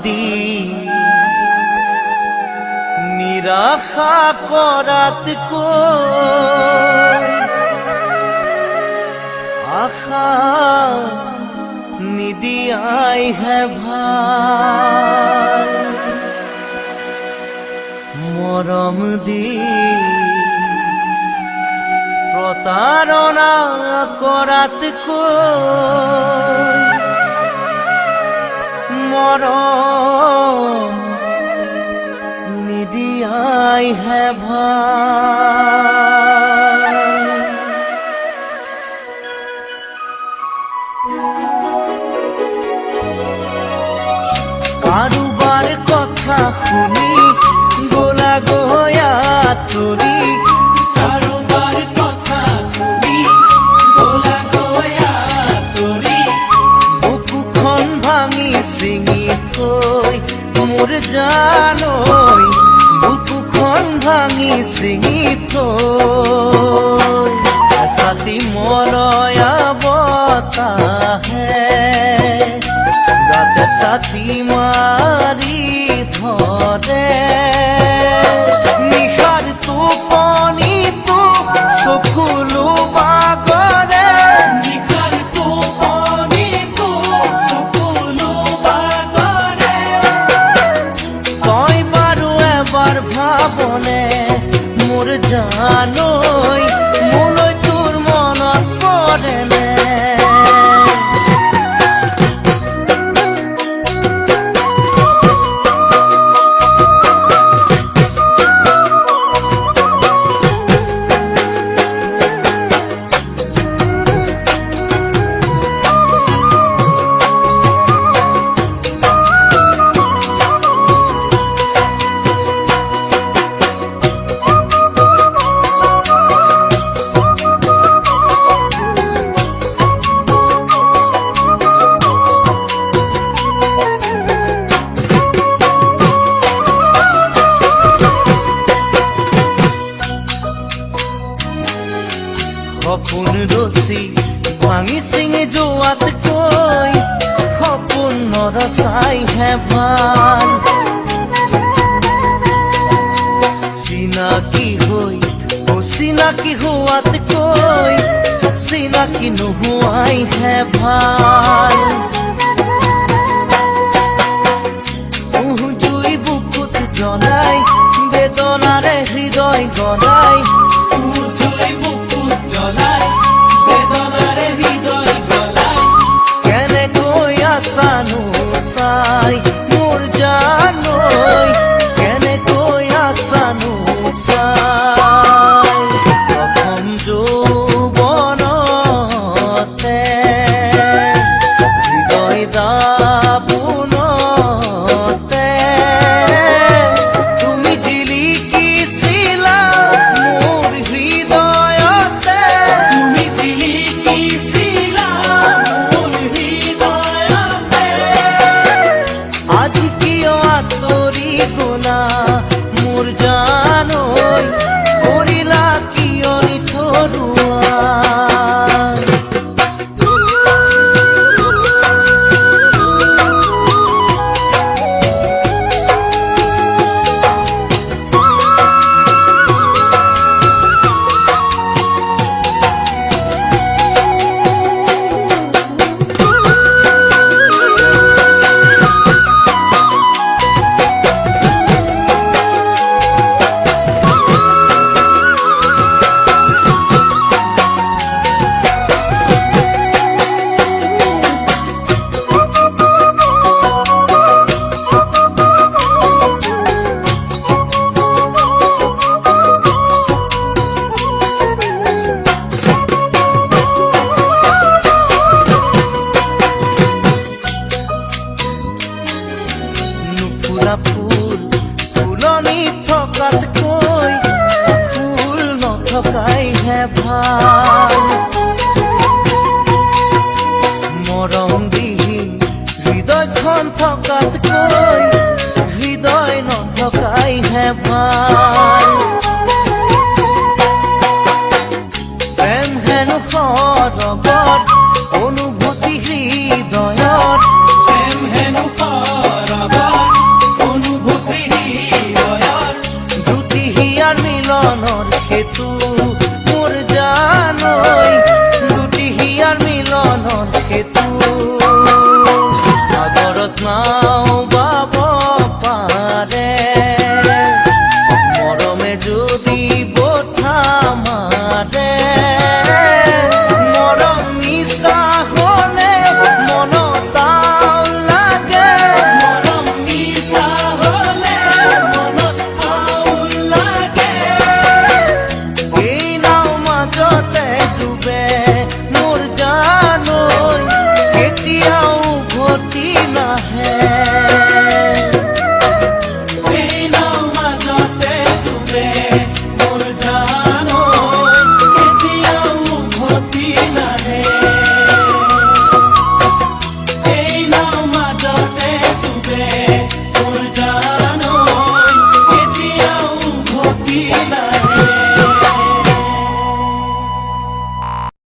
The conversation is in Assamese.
দি নিৰাশা কৰাতকৈ আশা নিদিয়াইহে ভাল। মৰম দি প্ৰতাৰণা কৰাতকৈ মৰম নিদিয়াইহে ভাল। কাৰোবাৰ কথা শুনি গলা গয়া তুলি, কাৰোবাৰ কথা শুনি গলা গয়া তুলি, বুকুখন ভাঙি ছিঙি থৈ মোৰ জানৈ, বুকুখন ভাঙি ছিঙি থৈ এছাতি মলয়া বতাহে গাতে ছাতি মাৰি ধৰে। নিশাৰ টোপনিটো চকুলো বাগৰে, নিশাৰ টোপনিটো চকুলো বাগৰে। তই বাৰু এবাৰ ভাবনে মোৰ জানৈ, মোলৈ তোৰ মনত পৰেনে? সপোন ৰচি ভাঙি ছিঙি যোৱাতকৈ সপোন নৰচাইহে ভাল। চিনাকি হৈ অচিনাকি হোৱাতকৈ চিনাকি নোহোৱাইহে ভাল। জুই বুকুত জ্বলাই বেদনাৰে হৃদয় গলাই, বেদনাৰে হৃদয় গলাই কেনেকৈ আছানো চাই মোৰ জানৈ, কেনেকৈ আছানো চাই। প্ৰথম যৌৱনতে হৃদয় দাপোনতে তুমি জিলিকিছিলা মোৰ হৃদয়তে, তুমি জিলিকিছিলা মোৰ হৃদয়তে। আজি কিয় আঁতৰি গলা মোৰ জানৈ, কৰিলা কিয় নিথৰুৱা? ফুল ফুলনি থকাতকৈ ফুল নথকাইহে ভাল। মৰম বিহীন হৃদয়খন থকাত